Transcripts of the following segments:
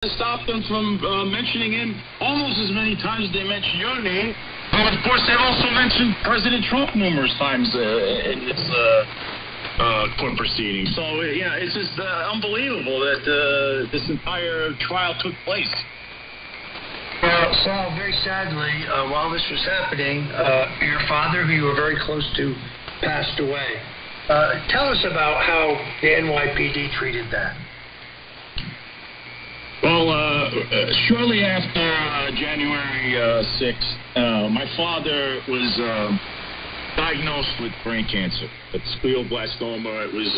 stop them from mentioning him almost as many times as they mention your name. And of course, they've also mentioned President Trump numerous times in this court proceeding. So, yeah, it's just unbelievable that this entire trial took place. Well, Sal, very sadly, while this was happening, your father, who you were very close to, passed away. Tell us about how the NYPD treated that. Well, shortly after January 6th, my father was diagnosed with brain cancer. It's glioblastoma. It was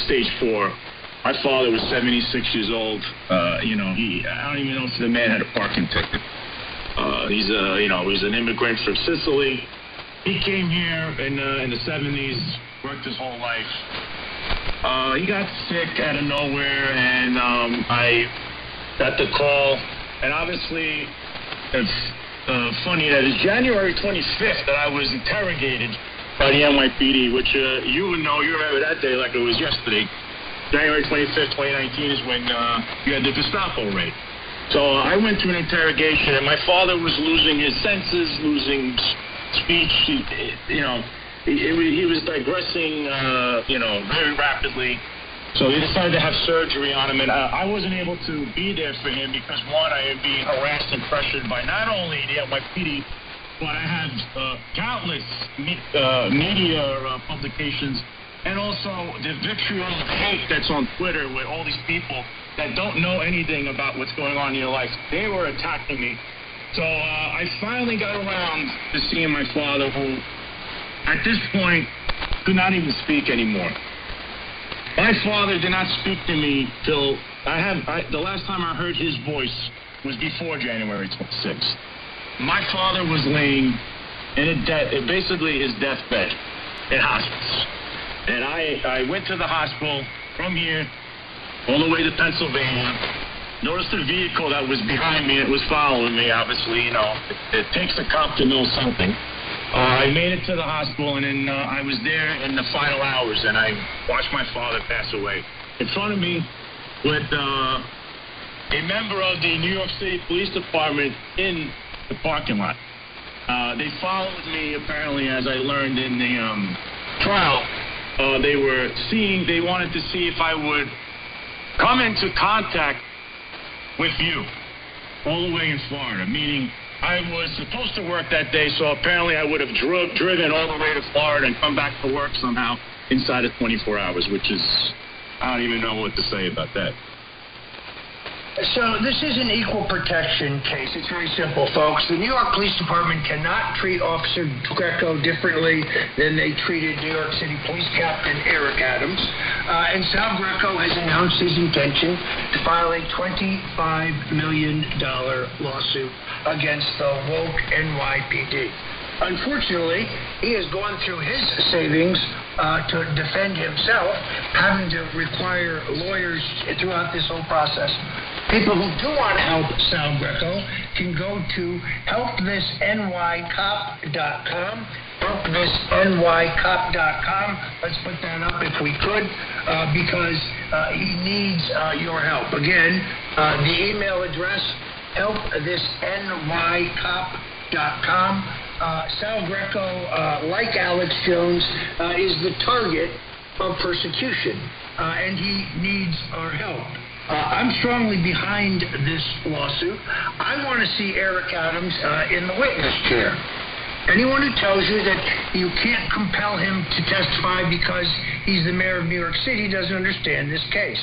stage 4. My father was 76 years old. I don't even know if the man had a parking ticket. He's an immigrant from Sicily. He came here in the 70s, worked his whole life. He got sick out of nowhere, and I got the call. And obviously, it's funny that it's January 25th that I was interrogated by the NYPD, which you would know. You remember that day like it was yesterday. January 25th, 2019 is when you had the Gestapo raid. So I went to an interrogation, and my father was losing his senses, losing speech. He was digressing, very rapidly. So they decided to have surgery on him, and I wasn't able to be there for him because, one, I am being harassed and pressured by not only the NYPD, but I had countless media publications, and also the vitriol of hate that's on Twitter with all these people that don't know anything about what's going on in your life. They were attacking me. So I finally got around to seeing my father, who, at this point, could not even speak anymore. My father did not speak to me till the last time I heard his voice was before January 26th. My father was laying in basically his deathbed in hospice. And I went to the hospital from here all the way to Pennsylvania. Noticed the vehicle that was behind me. It was following me, obviously. It takes a cop to know something. I made it to the hospital, and then I was there in the final hours, and I watched my father pass away. In front of me with a member of the New York City Police Department in the parking lot. They followed me, apparently, as I learned in the trial. They wanted to see if I would come into contact with you all the way in Florida, meaning I was supposed to work that day, so apparently I would have driven all the way to Florida and come back to work somehow inside of 24 hours, which is, I don't even know what to say about that. So this is an equal protection case. It's very simple, folks. The New York Police Department cannot treat Officer Greco differently than they treated New York City Police Captain Eric Adams. And Sal Greco has announced his intention to file a $25 million lawsuit against the woke NYPD. Unfortunately, he has gone through his savings to defend himself, having to require lawyers throughout this whole process. People who do want to help Sal Greco can go to helpthisnYcop.com. helpthisnYcop.com. Let's put that up if we could, because he needs your help. Again, the email address, helpthisnYcop.com. Sal Greco, like Alex Jones, is the target of persecution, and he needs our help. I'm strongly behind this lawsuit. I want to see Eric Adams in the witness chair. Anyone who tells you that you can't compel him to testify because he's the mayor of New York City doesn't understand this case.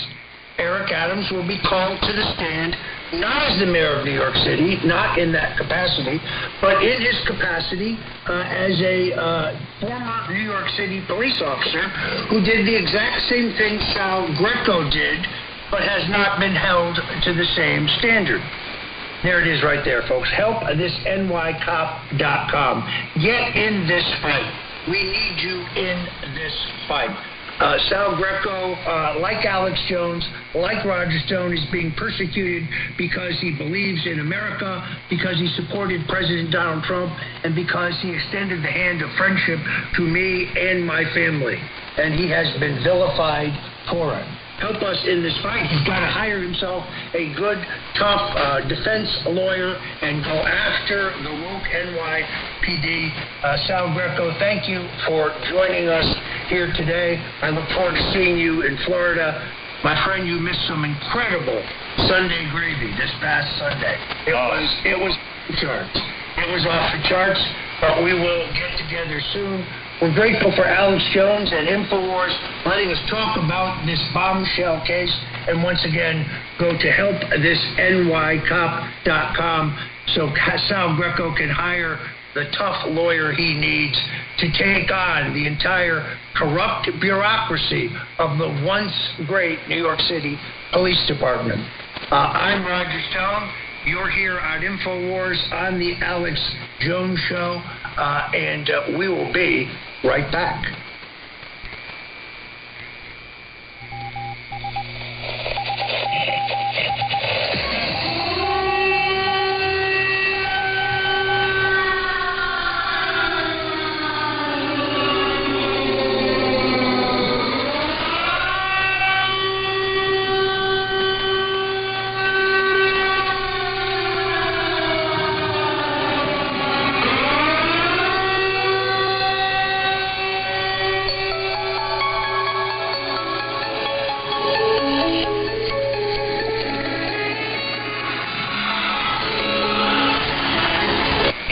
Eric Adams will be called to the stand, not as the mayor of New York City, not in that capacity, but in his capacity as a former New York City police officer who did the exact same thing Sal Greco did, but has not been held to the same standard. There it is right there, folks. HelpThisNYCop.com. Get in this fight. We need you in this fight. Sal Greco, like Alex Jones, like Roger Stone, is being persecuted because he believes in America, because he supported President Donald Trump, and because he extended the hand of friendship to me and my family. And he has been vilified for it. help us in this fight, he's got to hire himself a good, tough defense lawyer and go after the woke NYPD. Sal Greco, thank you for joining us here today. I look forward to seeing you in Florida. My friend, you missed some incredible Sunday gravy this past Sunday. It was off the charts. It was off the charts, but we will get together soon. We're grateful for Alex Jones and InfoWars letting us talk about this bombshell case. And once again, go to helpthisNYCop.com so Sal Greco can hire the tough lawyer he needs to take on the entire corrupt bureaucracy of the once great New York City Police Department. I'm Roger Stone. You're here on InfoWars on the Alex Jones Show, and we will be right back.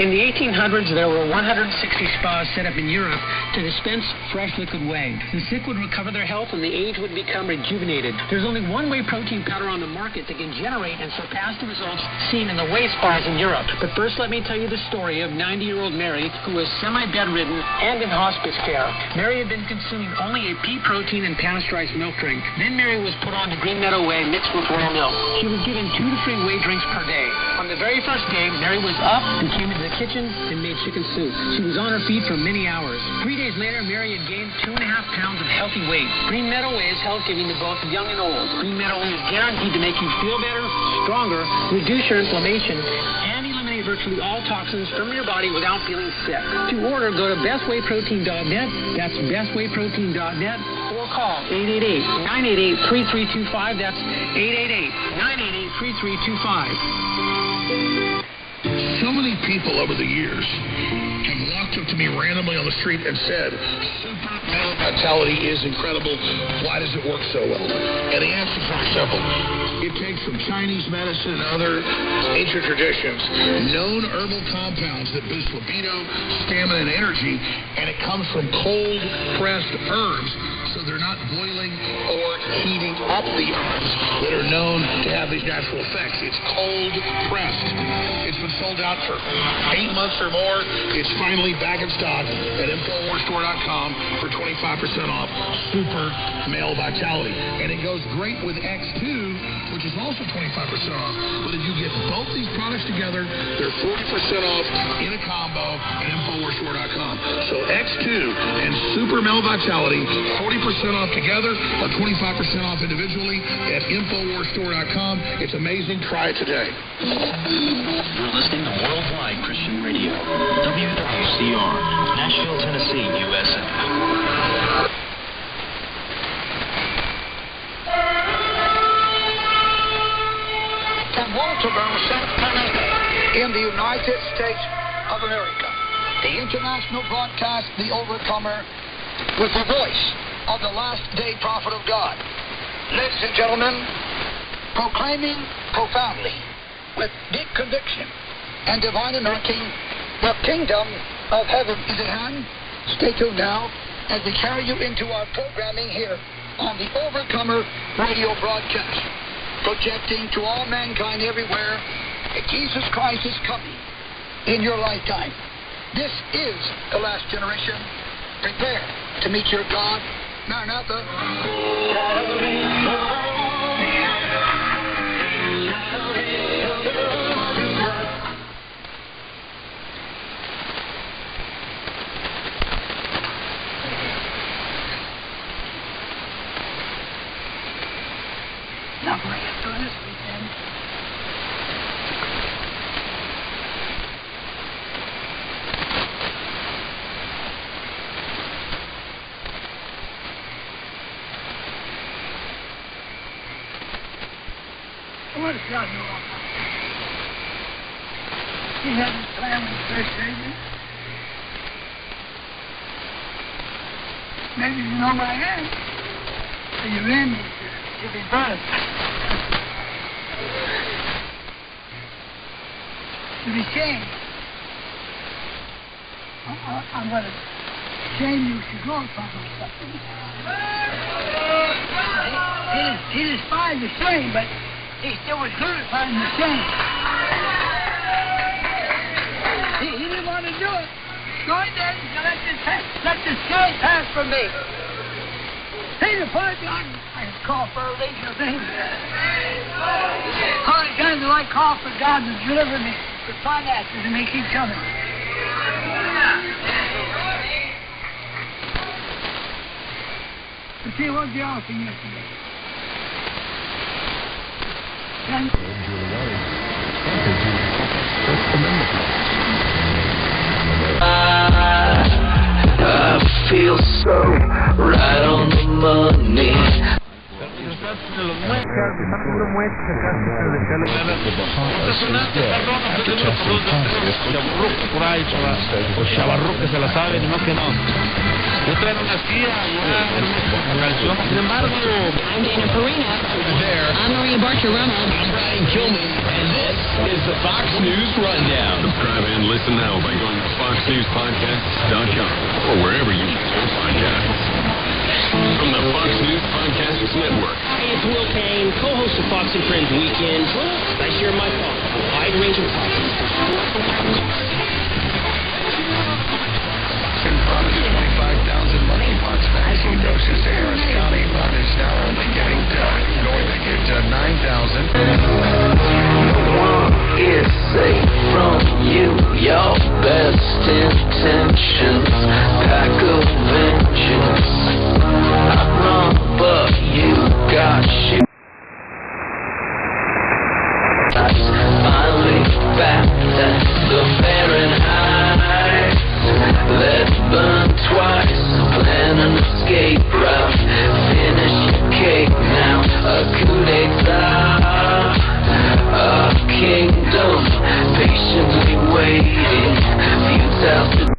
In the 1800s, there were 160 spas set up in Europe to dispense fresh liquid whey. The sick would recover their health and the aged would become rejuvenated. There's only one whey protein powder on the market that can generate and surpass the results seen in the whey spas in Europe. But first, let me tell you the story of 90-year-old Mary, who was semi-bedridden and in hospice care. Mary had been consuming only a pea protein and pasteurized milk drink. Then Mary was put on the Green Meadow Whey mixed with raw milk. She was given 2 to 3 whey drinks per day. On the very first day, Mary was up and came into the kitchen and made chicken soup. She was on her feet for many hours. 3 days later, Mary had gained 2.5 pounds of healthy weight. Green Meadow Whey is health-giving to both young and old. Green Meadow Whey is guaranteed to make you feel better, stronger, reduce your inflammation, and eliminate virtually all toxins from your body without feeling sick. To order, go to bestwayprotein.net. That's bestwayprotein.net. Or call 888-988-3325. That's 888-988-3325. So many people over the years have walked up to me randomly on the street and said, super male vitality is incredible. Why does it work so well? And the answer is very simple. It takes from Chinese medicine and other ancient traditions known herbal compounds that boost libido, stamina, and energy, and it comes from cold-pressed herbs, so they're not boiling or heating up the herbs that are known to have these natural effects. It's cold-pressed. It's been sold out for 8 months or more. It's finally back in stock at InfoWarsStore.com for 25% off Super Male Vitality. And it goes great with X2, which is also 25% off. But if you get both these products together, they're 40% off in a combo at InfoWarsStore.com. So X2 and Super Male Vitality, 40% off together or 25% off individually at InfoWarsStore.com. It's amazing. Try it today. You're listening to Worldwide Christian Radio, WWCR, Nashville, Tennessee, USA. From Walterboro, South Carolina, in the United States of America, the international broadcast, The Overcomer, with the voice of the last day prophet of God. Ladies and gentlemen, proclaiming profoundly, with deep conviction and divine anointing, the kingdom of heaven is at hand. Stay tuned now as we carry you into our programming here on the Overcomer radio broadcast, projecting to all mankind everywhere that Jesus Christ is coming in your lifetime. This is the last generation. Prepare to meet your God. Maranatha. Now bring it to this weekend. God no. He had his family frustrated. Maybe you know my hand. So you ran me to be buzzed. To be shamed. I'm going to shame you if you go something. He despised the shame, but he still was glorifying the shame. He didn't want to do it. Go ahead and let this shame pass from me. Peter, point God, I call for a legion of angels. How many times do I call for God to deliver me with finances and they keep coming? Let's see what the offering is today. I feel so right on the money. Chavarro que se la sabe, ni más que no. Yo traigo una tía, canción, sin embargo. I'm Dana Farina. I'm Maria Bartiromo. I'm Brian Kilman, and this is the Fox News Rundown. Subscribe and listen now by going to foxnewspodcasts.com or wherever you get your podcasts. From the Fox News Podcasts Network. Hi, it's Will Kane, co-host of Fox and Friends Weekend. I share my thoughts on a wide range of topics. 25,000 monkeypox vaccine doses to Harris County, but it's now only getting going to get 9,000. No one is safe from you. Your best intentions, pack of vengeance. I run, but you got shit. Finally back, that's the Fahrenheit. Let's burn twice, plan an escape route. Finish your cake now, a coup d'etat. A kingdom, patiently waiting. Futile.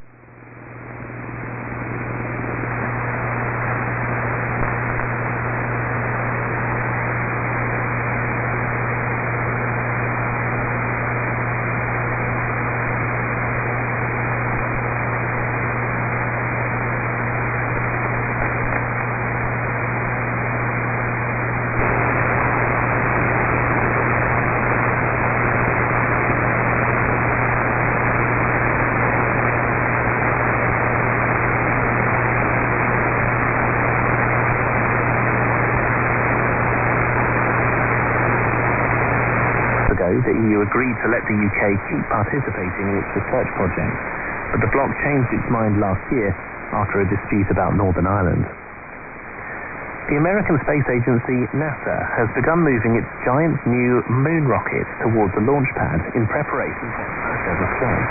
The EU agreed to let the UK keep participating in its research project, but the bloc changed its mind last year after a dispute about Northern Ireland. The American space agency NASA has begun moving its giant new moon rocket towards the launch pad in preparation for its first ever flight.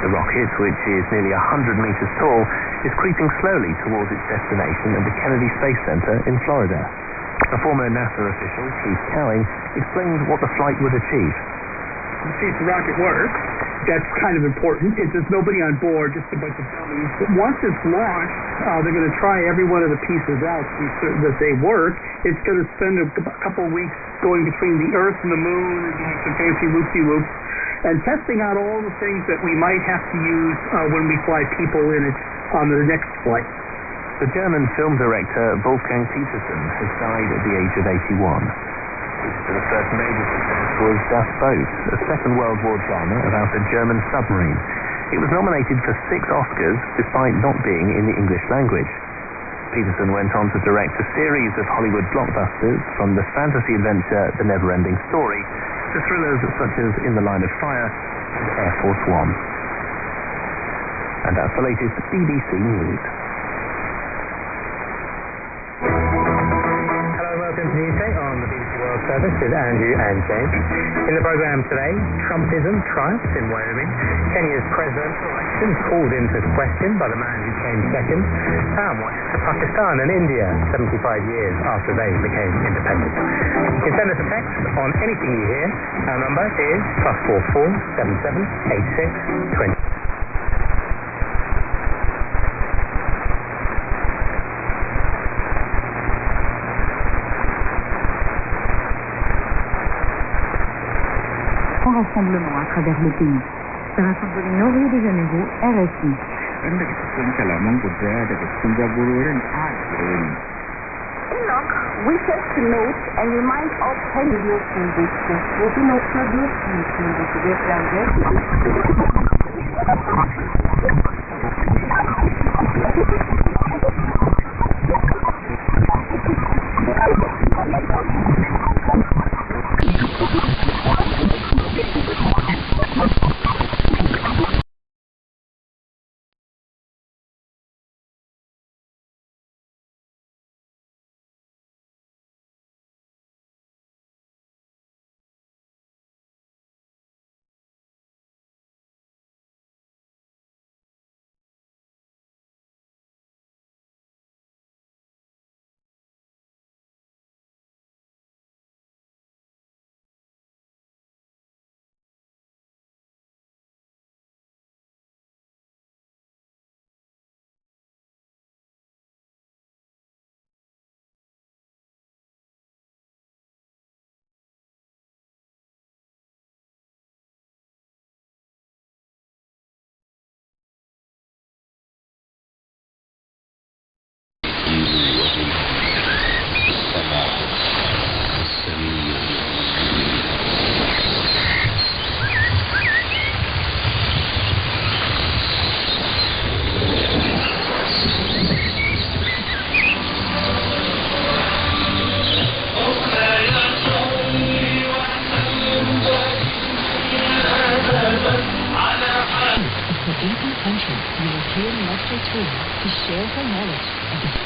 The rocket, which is nearly 100 meters tall, is creeping slowly towards its destination at the Kennedy Space Center in Florida. A former NASA official, Keith Cowing, explained what the flight would achieve. See if the rocket works. That's kind of important. There's nobody on board, just a bunch of dummies. But once it's launched, they're going to try every one of the pieces out to be certain that they work. It's going to spend a couple of weeks going between the Earth and the Moon and doing some fancy loop-de-loops and testing out all the things that we might have to use when we fly people in it on the next flight. The German film director Wolfgang Petersen has died at the age of 81. Petersen's first major success was Das Boot, a Second World War drama about a German submarine. It was nominated for 6 Oscars despite not being in the English language. Petersen went on to direct a series of Hollywood blockbusters, from the fantasy adventure The Never-Ending Story to thrillers such as In the Line of Fire and Air Force One. And that's the latest BBC News. Hello, welcome to the UK on the BBC World Service with Andrew and James. In the program today, Trumpism triumphs in Wyoming. Kenya's presidential election called into question by the man who came second. And what Pakistan and India 75 years after they became independent. You can send us a text on anything you hear. Our number is +44 77 86 20. Rassemblement à travers le pays. Sarah Rio de Janeiro, RFI. Enoch wishes to note and remind all candidates in this case will be no produce in the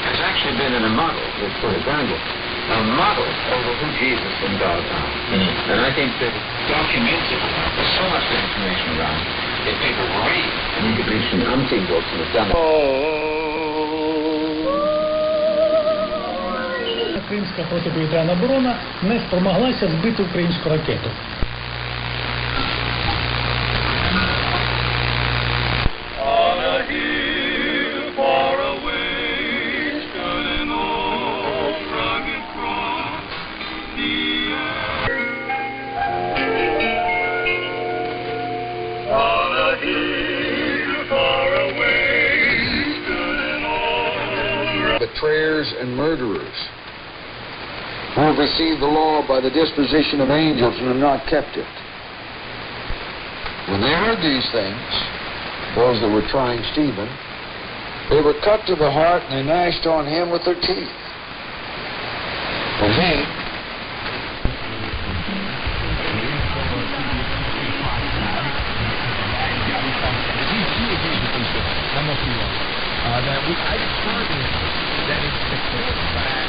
There's actually been a model, for example, a model over who Jesus and God are. And I think that documents it. There's so much good information around. If people read, and you could read some umpteen books and it's done. Кримська протиповітряна оборона не спромоглася збити українську ракету. Betrayers and murderers who have received the law by the disposition of angels and have not kept it. When they heard these things, those that were trying Stephen, they were cut to the heart and they gnashed on him with their teeth. And he, I determined that it's the quarterback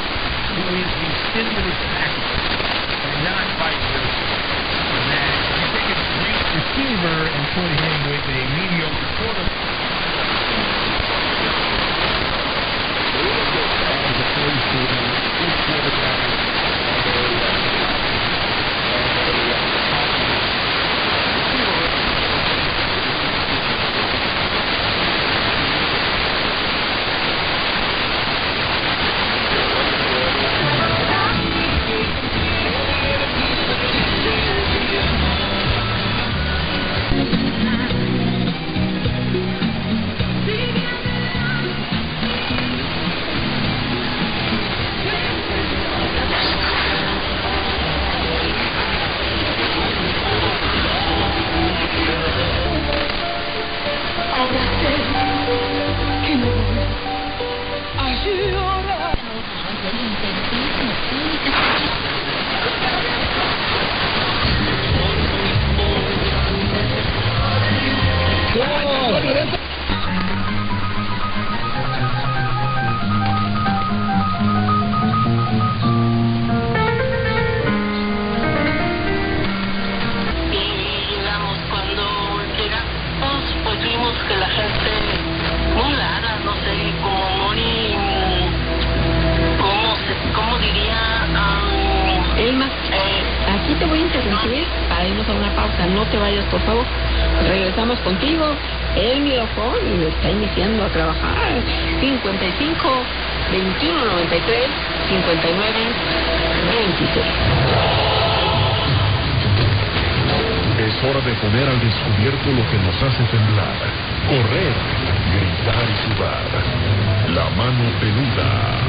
who is the stimulus package and not vice versa. That you take a great receiver and put him with a mediocre quarterback. As opposed to a good quarterback. pausa. No te vayas, por favor. Regresamos contigo. El micrófono está iniciando a trabajar. 55 21 93 59 26. Es hora de poner al descubierto lo que nos hace temblar, correr, gritar y sudar. La mano peluda.